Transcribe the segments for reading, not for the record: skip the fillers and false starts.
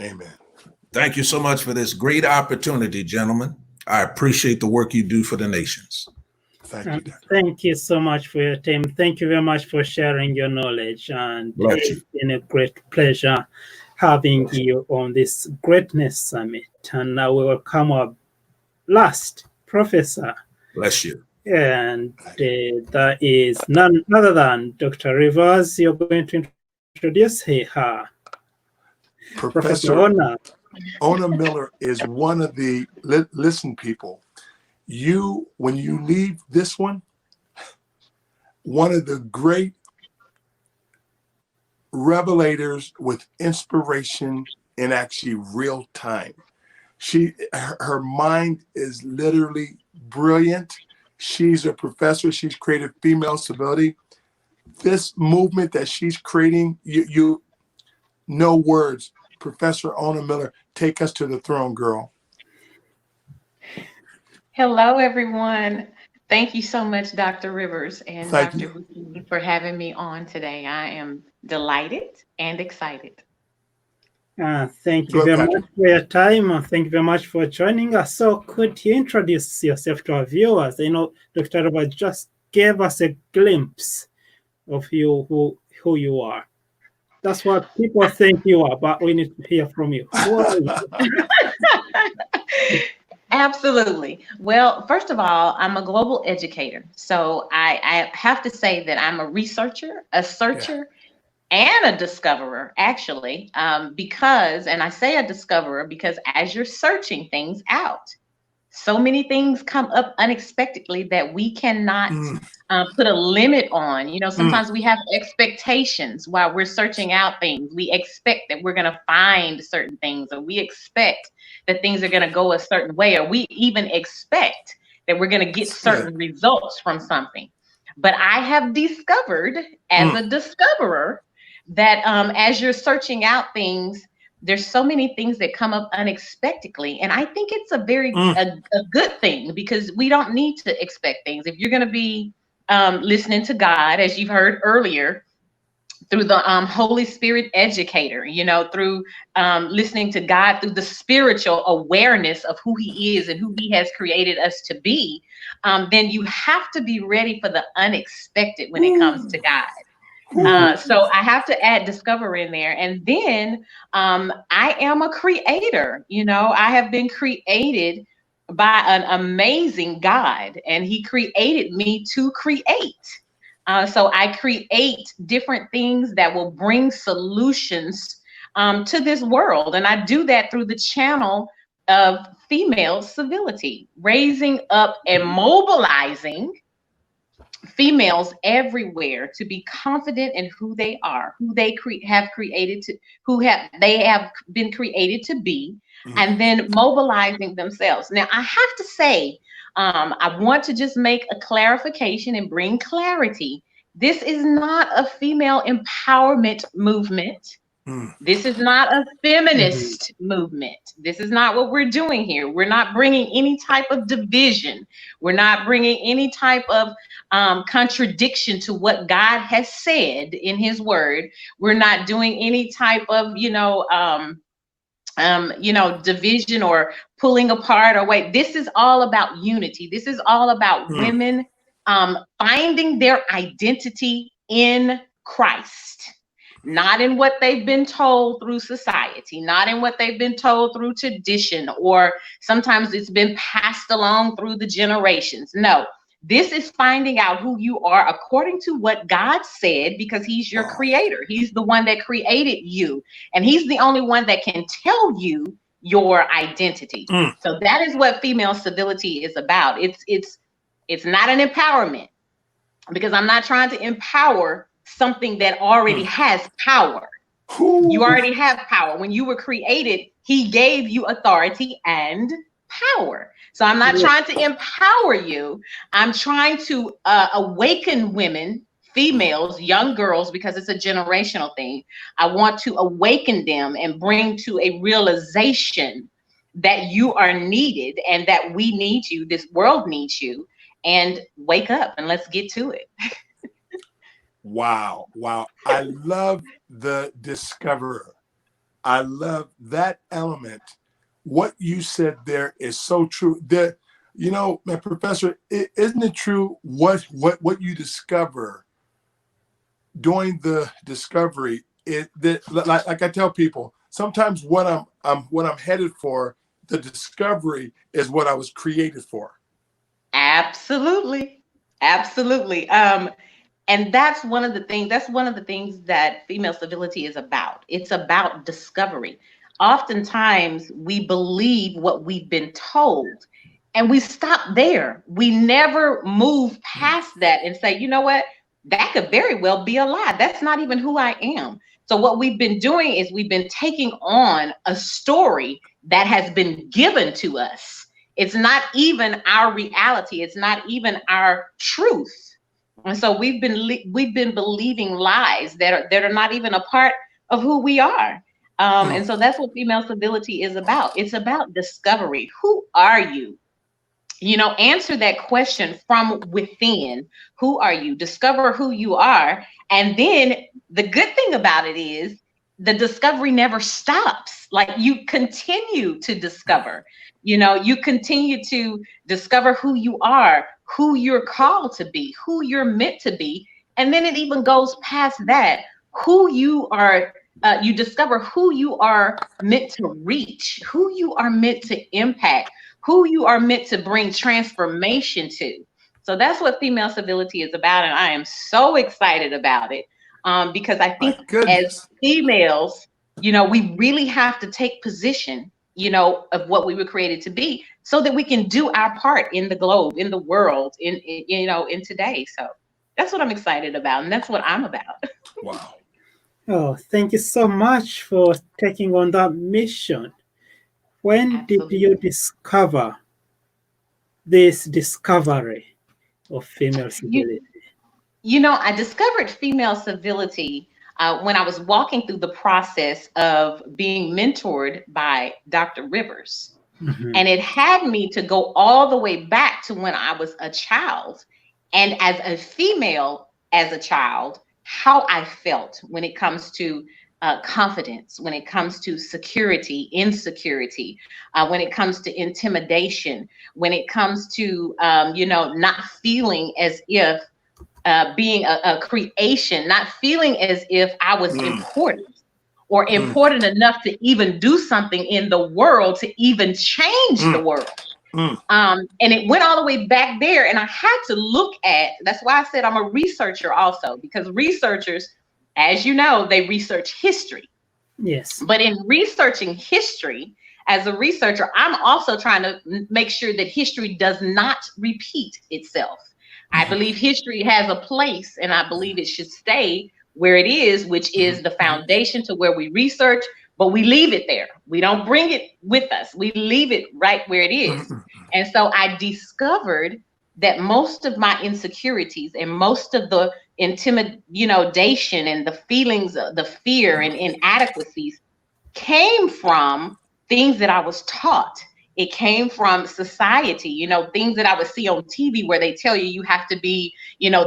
Amen. Thank you so much for this great opportunity, gentlemen. I appreciate the work you do for the nations. Thank you, Dr. Thank you so much for your time. Thank you very much for sharing your knowledge. And Bless you. it's been a great pleasure having you on this Greatness Summit. And now we welcome our last professor. Bless you. And that is none other than Dr. Rivers. You're going to introduce her. Professor Ona. Ona Miller is one of the, listen, people, when you leave this one of the great revelators with inspiration in actually real time. Her mind is literally brilliant. She's a professor. She's created female civility. This movement that she's creating, you no words. Professor Ona Miller, take us to the throne, girl. Hello, everyone. Thank you so much, Dr. Rivers and Thank Dr. you. Hussein, for having me on today. I am delighted and excited. Thank you very much for your time. And thank you very much for joining us. So could you introduce yourself to our viewers? You know, Dr. Robert just gave us a glimpse of you, who you are. That's what people think you are, but we need to hear from you. Who are you? Absolutely. Well, first of all, I'm a global educator. So I have to say that I'm a researcher, a searcher, and a discoverer, actually, because, and I say a discoverer because as you're searching things out, so many things come up unexpectedly that we cannot put a limit on. You know, sometimes we have expectations while we're searching out things. We expect that we're going to find certain things, or we expect that things are going to go a certain way, or we even expect that we're going to get certain results from something. But I have discovered as a discoverer that as you're searching out things, there's so many things that come up unexpectedly. And I think it's a very a good thing, because we don't need to expect things. If you're going to be listening to God, as you've heard earlier, through the Holy Spirit educator, you know, through listening to God, through the spiritual awareness of who he is and who he has created us to be, then you have to be ready for the unexpected when it comes to God. So I have to add discover in there. And then I am a creator. You know, I have been created by an amazing God, and he created me to create. So I create different things that will bring solutions to this world. And I do that through the channel of female civility, raising up and mobilizing females everywhere to be confident in who they are, who they have created to, they have been created to be, and then mobilizing themselves. Now, I have to say, I want to just make a clarification and bring clarity. This is not a female empowerment movement. This is not a feminist movement. This is not what we're doing here. We're not bringing any type of division. We're not bringing any type of contradiction to what God has said in his word. We're not doing any type of, division or pulling apart or wait. This is all about unity. This is all about women finding their identity in Christ. Not in what they've been told through society, not in what they've been told through tradition, or sometimes it's been passed along through the generations. No, this is finding out who you are according to what God said, because he's your creator. He's the one that created you, and he's the only one that can tell you your identity. So that is what female civility is about. It's not an empowerment, because I'm not trying to empower something that already has power. You already have power. When you were created, he gave you authority and power. So I'm not trying to empower you. I'm trying to awaken women, females, young girls, because it's a generational thing. I want to awaken them and bring to a realization that you are needed and that we need you. This world needs you. And wake up and let's get to it. Wow. I love the discoverer. I love that element. What you said there is so true. Man, Professor, isn't it true what you discover during the discovery? Like I tell people, sometimes what I'm headed for, the discovery is what I was created for. Absolutely. Absolutely. And that's one of the things, that female civility is about. It's about discovery. Oftentimes we believe what we've been told and we stop there. We never move past that and say, you know what? That could very well be a lie. That's not even who I am. So what we've been doing is we've been taking on a story that has been given to us. It's not even our reality. It's not even our truth. And so we've been believing lies that are not even a part of who we are. And so that's what female civility is about. It's about discovery. Who are you? Answer that question from within. Who are you? Discover who you are. And then the good thing about it is the discovery never stops. Like, you continue to discover, you continue to discover who you are, who you're called to be, who you're meant to be. And then it even goes past that, who you are. You discover who you are meant to reach, who you are meant to impact, who you are meant to bring transformation to. So that's what female civility is about. And I am so excited about it, because I think as females, we really have to take position, of what we were created to be, so that we can do our part in the globe, in the world, in today. So that's what I'm excited about. And that's what I'm about. Wow. Oh, thank you so much for taking on that mission. When did you discover this discovery of female civility? I discovered female civility when I was walking through the process of being mentored by Dr. Rivers. Mm-hmm. And it had me to go all the way back to when I was a child. And as a female, as a child, how I felt when it comes to confidence, when it comes to security, insecurity, when it comes to intimidation, when it comes to, not feeling as if being a creation, not feeling as if I was important or important enough to even do something in the world, to even change the world. And it went all the way back there, and I had to look at, that's why I said I'm a researcher also, because researchers, as you know, they research history. Yes. But in researching history, as a researcher, I'm also trying to make sure that history does not repeat itself. I believe history has a place, and I believe it should stay where it is, which is the foundation to where we research, but we leave it there. We don't bring it with us. We leave it right where it is. And so I discovered that most of my insecurities and most of the intimidation and the feelings of the fear and inadequacies came from things that I was taught. It came from society, things that I would see on TV where they tell you have to be,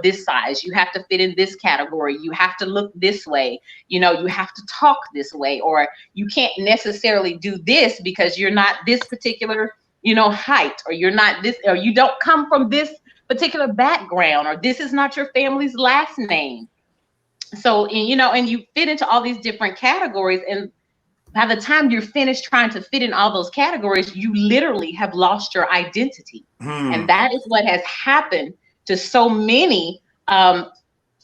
this size, you have to fit in this category, you have to look this way, you have to talk this way, or you can't necessarily do this because you're not this particular, height, or you're not this, or you don't come from this particular background, or this is not your family's last name. So, and you fit into all these different categories, and by the time you're finished trying to fit in all those categories, you literally have lost your identity. And that is what has happened to so many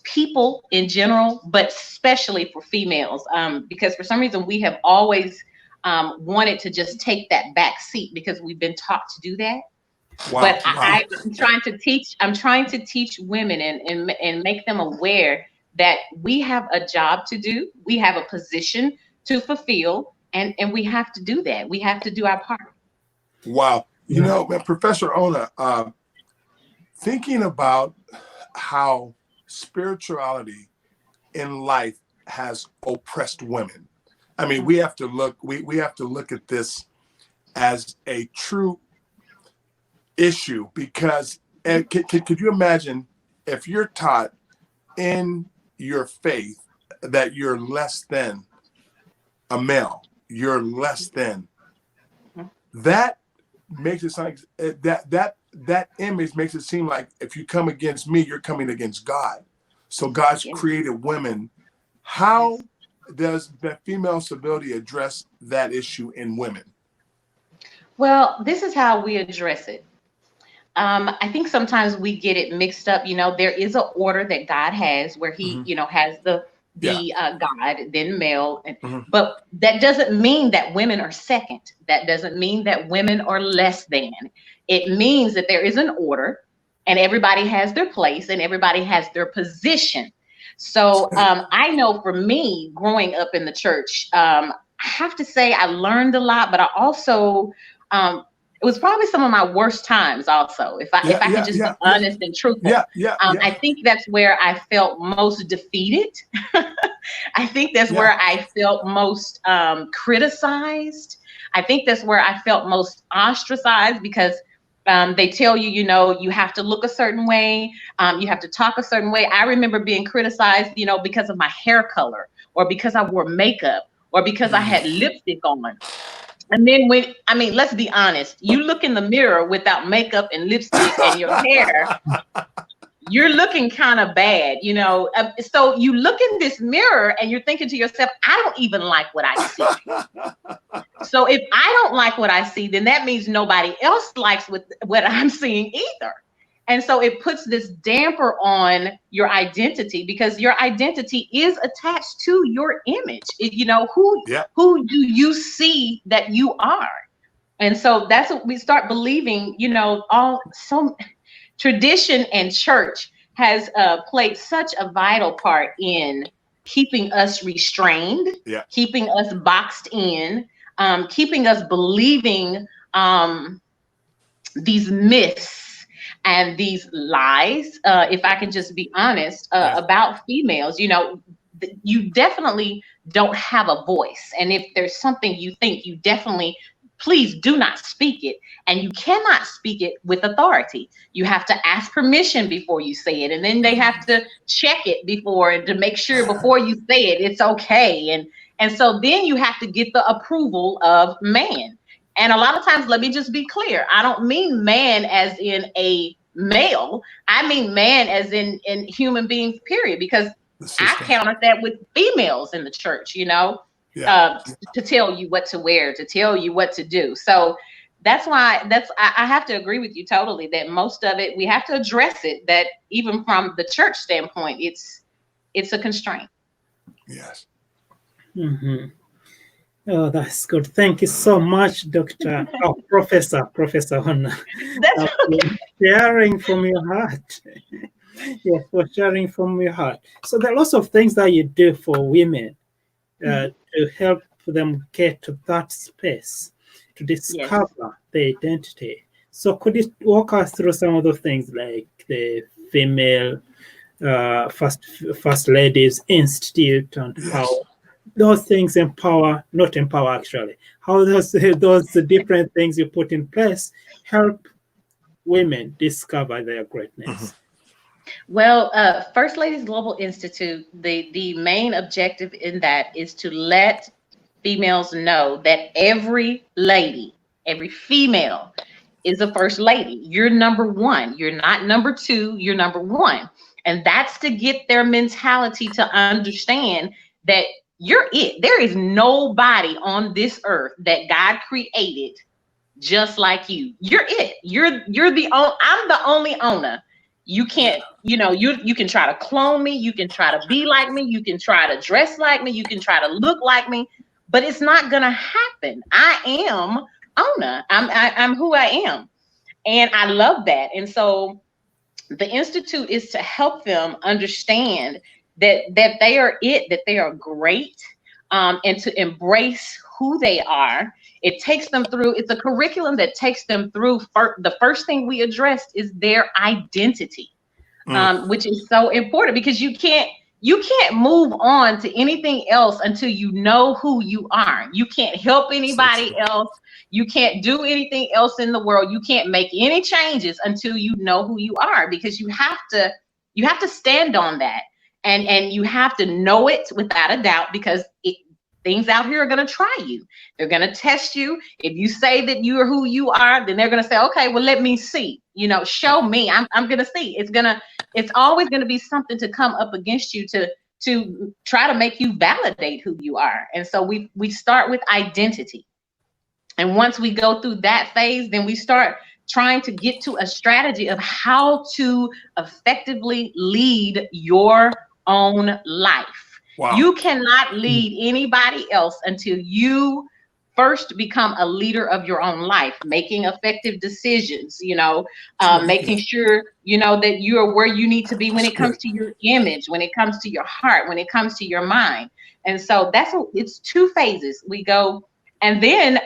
people in general, but especially for females, because for some reason we have always wanted to just take that back seat because we've been taught to do that. Wow. But I'm trying to teach women and make them aware that we have a job to do. We have a position to fulfill, and we have to do that. We have to do our part. Wow. Professor Ona, thinking about how spirituality in life has oppressed women. I mean, we have to look at this as a true issue, because could you imagine if you're taught in your faith that you're less than a male, you're less than. That makes it sound that image makes it seem like if you come against me, you're coming against God. So God's created women. How does the female civility address that issue in women? Well, this is how we address it. I think sometimes we get it mixed up. There is an order that God has where he, has the God, then male. But that doesn't mean that women are second. That doesn't mean that women are less than. It means that there is an order and everybody has their place and everybody has their position. So I know for me, growing up in the church, I have to say I learned a lot, but I also, it was probably some of my worst times also, if I can just be honest and truthful. I think that's where I felt most defeated. I think that's where I felt most criticized. I think that's where I felt most ostracized because they tell you, you have to look a certain way. You have to talk a certain way. I remember being criticized, because of my hair color or because I wore makeup or because I had lipstick on. And then let's be honest, you look in the mirror without makeup and lipstick and your hair, you're looking kind of bad, so you look in this mirror and you're thinking to yourself, I don't even like what I see. So if I don't like what I see, then that means nobody else likes what I'm seeing either. And so it puts this damper on your identity because your identity is attached to your image. Who do you see that you are? And so that's what we start believing, tradition and church has played such a vital part in keeping us restrained, keeping us boxed in, keeping us believing these myths and these lies, if I can just be honest, about females. You definitely don't have a voice. And if there's something you think, you definitely, please do not speak it. And you cannot speak it with authority. You have to ask permission before you say it. And then they have to check it to make sure before you say it, it's okay. And so then you have to get the approval of man. And a lot of times, let me just be clear. I don't mean man as in a male. I mean man as in human beings, period. Because I counted that with females in the church, to tell you what to wear, to tell you what to do. So that's why I have to agree with you totally that most of it, we have to address it, that even from the church standpoint, it's a constraint. Yes. Mm-hmm. Oh, that's good. Thank you so much, Dr. Professor Hona. That's okay. Sharing from your heart. Yes, for sharing from your heart. So there are lots of things that you do for women to help them get to that space, to discover their identity. So could you walk us through some of the things like the female First Ladies Institute and how those things not empower actually, how those different things you put in place help women discover their greatness? Well, First Ladies Global Institute, the main objective in that is to let females know that every lady, every female is a first lady. You're number one. You're not number two. You're number one. And that's to get their mentality to understand that you're it. There is nobody on this earth that God created just like you. You're it. I'm the only owner. You can't, you can try to clone me. You can try to be like me. You can try to dress like me. You can try to look like me, but it's not going to happen. I am owner. I'm who I am. And I love that. And so the Institute is to help them understand that they are it, that they are great, and to embrace who they are. It takes them through, it's a curriculum that takes them through. The first thing we addressed is their identity, which is so important because you can't move on to anything else until you know who you are. You can't help anybody else. You can't do anything else in the world. You can't make any changes until you know who you are, because you have to stand on that. And you have to know it without a doubt, because things out here are going to try you. They're going to test you. If you say that you are who you are, then they're going to say, okay, well, let me see, show me. I'm going to see. It's always going to be something to come up against you to try to make you validate who you are. And so we start with identity. And once we go through that phase, then we start trying to get to a strategy of how to effectively lead your own life. Wow. You cannot lead anybody else until you first become a leader of your own life, making effective decisions, making sure, that you are where you need to be when it comes to your image, when it comes to your heart, when it comes to your mind. And so it's 2 phases. We go, and then,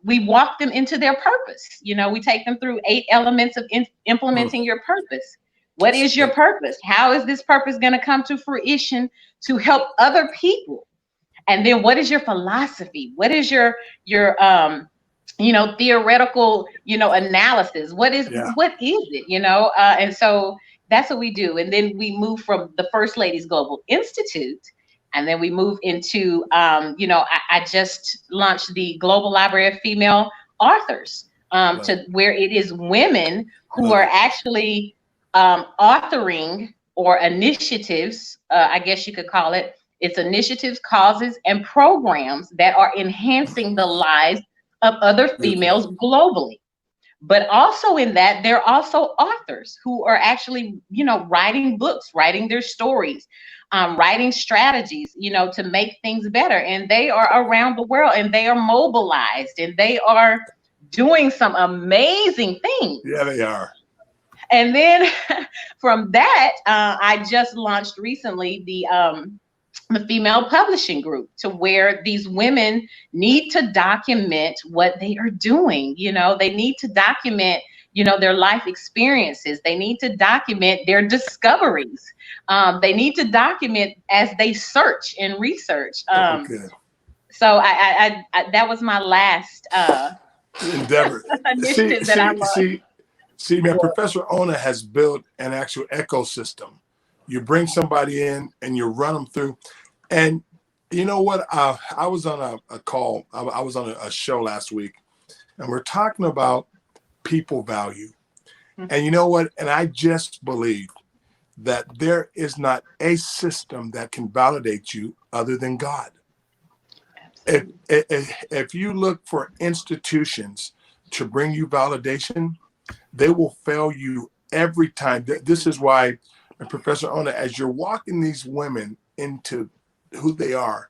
we walk them into their purpose. We take them through 8 elements of implementing your purpose. What is your purpose? How is this purpose going to come to fruition to help other people? And then what is your philosophy? What is your theoretical, analysis? What is it, and so that's what we do. And then we move from the First Ladies Global Institute. And then we move into, I just launched the Global Library of Female Authors, to where it is women who are actually authoring or initiatives, I guess you could call it. It's initiatives, causes, and programs that are enhancing the lives of other females globally. But also in that, there are also authors who are actually, writing books, writing their stories, writing strategies, to make things better. And they are around the world, and they are mobilized, and they are doing some amazing things. Yeah, they are. And then from that, I just launched recently the Female Publishing Group, to where these women need to document what they are doing. They need to document, their life experiences. They need to document their discoveries. They need to document as they search and research. So I that was my last endeavor. initiative that I love. See, man, Professor Ona has built an actual ecosystem. You bring somebody in and you run them through. And you know what? I was on a call. I was on a show last week, and we're talking about people value. And you know what? And I just believe that there is not a system that can validate you other than God. If you look for institutions to bring you validation, they will fail you every time. This is why, Professor Ona, as you're walking these women into who they are,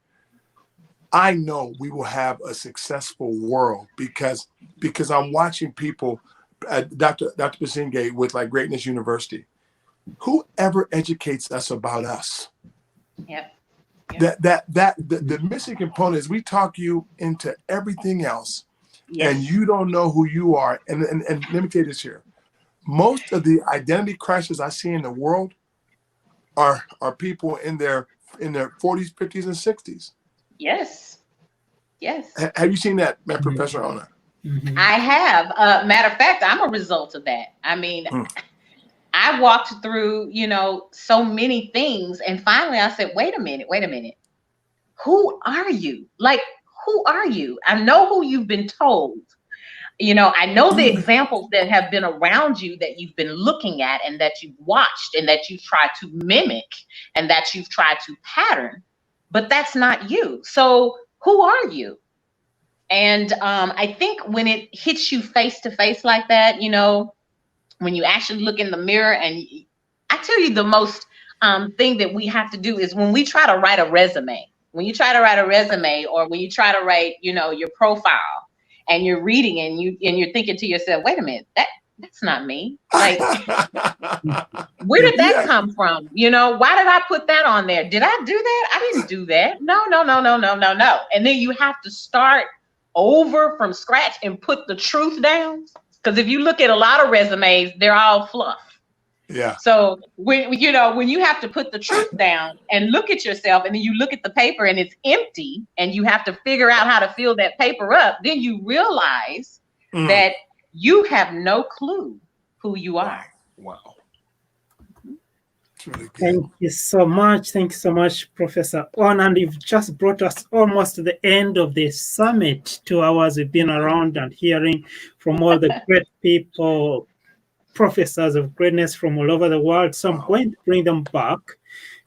I know we will have a successful world because I'm watching people, Dr. Basinge with like Greatness University. Whoever educates us about us. Yep. The missing component is we talk you into everything else. Yes. And you don't know who you are. And let me tell you this here. Most of the identity crises I see in the world are people in their 40s, 50s, and 60s. Yes. Yes. Have you seen that, Professor Ona? Mm-hmm. I have. Matter of fact, I'm a result of that. I mean, I walked through, so many things. And finally I said, wait a minute. Who are you? Like, who are you? I know who you've been told. I know the examples that have been around you that you've been looking at and that you've watched and that you've tried to mimic and that you've tried to pattern, but that's not you. So who are you? And I think when it hits you face to face like that, when you actually look in the mirror, and I tell you the most thing that we have to do is when we try to write a resume, or when you try to write, your profile, and you're reading and you're thinking to yourself, wait a minute, that's not me. Like, where did that come from? Why did I put that on there? Did I do that? I didn't do that. No. And then you have to start over from scratch and put the truth down. Because if you look at a lot of resumes, they're all fluff. Yeah. So when you have to put the truth down and look at yourself, and then you look at the paper and it's empty, and you have to figure out how to fill that paper up, then you realize that you have no clue who you are. Wow. really good. Thank you so much. Thank you so much, Professor On. And you've just brought us almost to the end of the summit. 2 hours we've been around and hearing from all the great people, professors of greatness from all over the world. So I'm going to bring them back.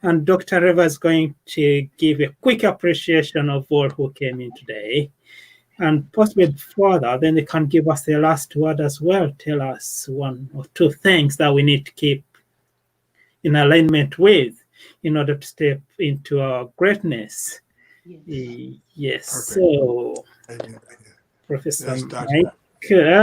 And Dr. Reva is going to give a quick appreciation of all who came in today. And possibly further, then they can give us their last word as well. Tell us 1 or 2 things that we need to keep in alignment with in order to step into our greatness. Yes. Perfect. So, Amen. Professor Yes, Dr. Mike,